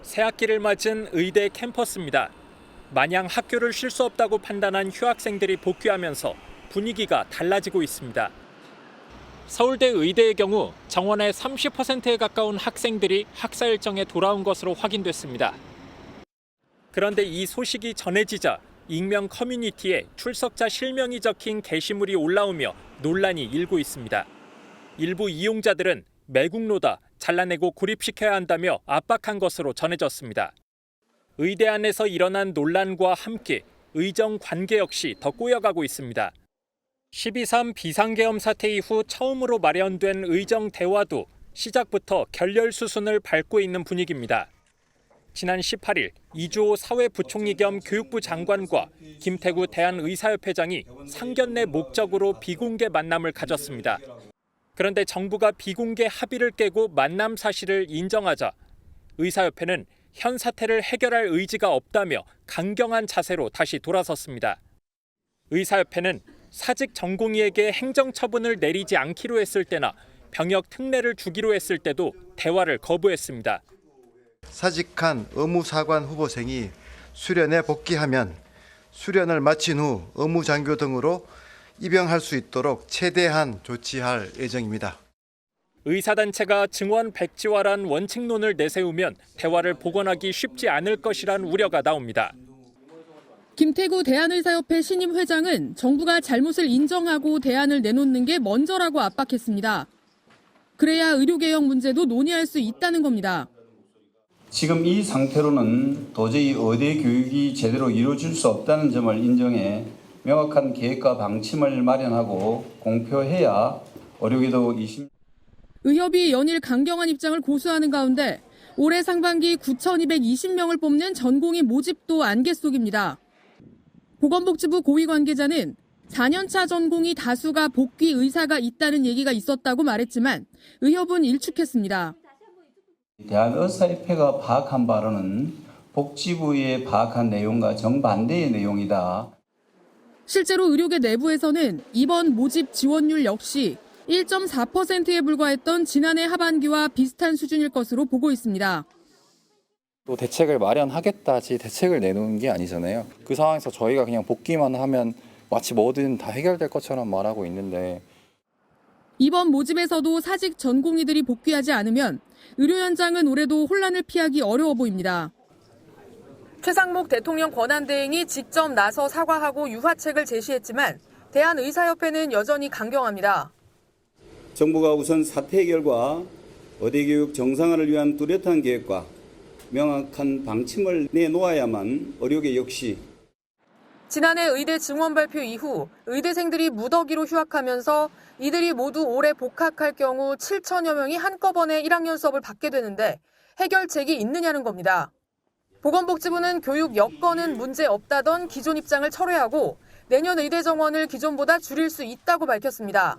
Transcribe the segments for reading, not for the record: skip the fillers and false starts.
새학기를 맞은 의대 캠퍼스입니다. 마냥 학교를 쉴 수 없다고 판단한 휴학생들이 복귀하면서 분위기가 달라지고 있습니다. 서울대 의대의 경우 정원의 30%에 가까운 학생들이 학사 일정에 돌아온 것으로 확인됐습니다. 그런데 이 소식이 전해지자 익명 커뮤니티에 출석자 실명이 적힌 게시물이 올라오며 논란이 일고 있습니다. 일부 이용자들은 매국노다, 잘라내고 고립시켜야 한다며 압박한 것으로 전해졌습니다. 의대 안에서 일어난 논란과 함께 의정 관계 역시 더 꼬여가고 있습니다. 12.3 비상계엄 사태 이후 처음으로 마련된 의정 대화도 시작부터 결렬 수순을 밟고 있는 분위기입니다. 지난 18일 이주호 사회부총리 겸 교육부 장관과 김태구 대한의사협회장이 상견례 목적으로 비공개 만남을 가졌습니다. 그런데 정부가 비공개 합의를 깨고 만남 사실을 인정하자 의사협회는 현 사태를 해결할 의지가 없다며 강경한 자세로 다시 돌아섰습니다. 의사협회는 사직 전공의에게 행정처분을 내리지 않기로 했을 때나 병역 특례를 주기로 했을 때도 대화를 거부했습니다. 사직한 의무사관 후보생이 수련에 복귀하면 수련을 마친 후 의무장교 등으로 입영할 수 있도록 최대한 조치할 예정입니다. 의사단체가 증원 백지화란 원칙론을 내세우면 대화를 복원하기 쉽지 않을 것이란 우려가 나옵니다. 김태구 대한의사협회 신임 회장은 정부가 잘못을 인정하고 대안을 내놓는 게 먼저라고 압박했습니다. 그래야 의료개혁 문제도 논의할 수 있다는 겁니다. 지금 이 상태로는 도저히 의대 교육이 제대로 이루어질 수 없다는 점을 인정해 명확한 계획과 방침을 마련하고 공표해야 의료계도 의협이 연일 강경한 입장을 고수하는 가운데 올해 상반기 9,220명을 뽑는 전공의 모집도 안개 속입니다. 보건복지부 고위 관계자는 4년차 전공의 다수가 복귀 의사가 있다는 얘기가 있었다고 말했지만 의협은 일축했습니다. 대한의사협회가 파악한 바로는 복지부에 파악한 내용과 정반대의 내용이다. 실제로 의료계 내부에서는 이번 모집 지원율 역시 1.4%에 불과했던 지난해 하반기와 비슷한 수준일 것으로 보고 있습니다. 또 대책을 마련하겠다지 대책을 내놓은 게 아니잖아요. 그 상황에서 저희가 그냥 복귀만 하면 마치 뭐든 다 해결될 것처럼 말하고 있는데 이번 모집에서도 사직 전공의들이 복귀하지 않으면 의료 현장은 올해도 혼란을 피하기 어려워 보입니다. 최상목 대통령 권한대행이 직접 나서 사과하고 유화책을 제시했지만 대한의사협회는 여전히 강경합니다. 정부가 우선 사태 해결과 의대교육 정상화를 위한 뚜렷한 계획과 명확한 방침을 내놓아야만 의료계 역시 지난해 의대 증원 발표 이후 의대생들이 무더기로 휴학하면서 이들이 모두 올해 복학할 경우 7천여 명이 한꺼번에 1학년 수업을 받게 되는데 해결책이 있느냐는 겁니다. 보건복지부는 교육 여건은 문제 없다던 기존 입장을 철회하고 내년 의대 정원을 기존보다 줄일 수 있다고 밝혔습니다.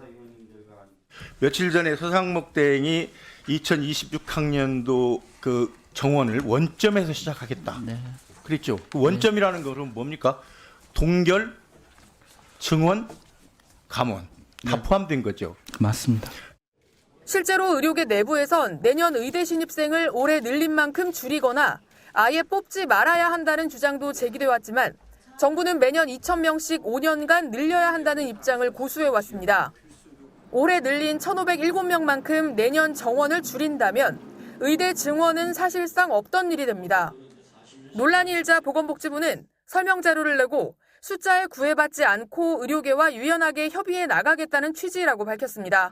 며칠 전에 서상목 대행이 2026학년도 그 정원을 원점에서 시작하겠다. 네. 그랬죠. 그 원점이라는 것은 뭡니까? 동결, 증원, 감원 다 포함된 거죠. 맞습니다. 실제로 의료계 내부에선 내년 의대 신입생을 올해 늘린 만큼 줄이거나 아예 뽑지 말아야 한다는 주장도 제기돼 왔지만 정부는 매년 2,000명씩 5년간 늘려야 한다는 입장을 고수해 왔습니다. 올해 늘린 1,507명만큼 내년 정원을 줄인다면 의대 증원은 사실상 없던 일이 됩니다. 논란이 일자 보건복지부는 설명 자료를 내고 숫자에 구애받지 않고 의료계와 유연하게 협의해 나가겠다는 취지라고 밝혔습니다.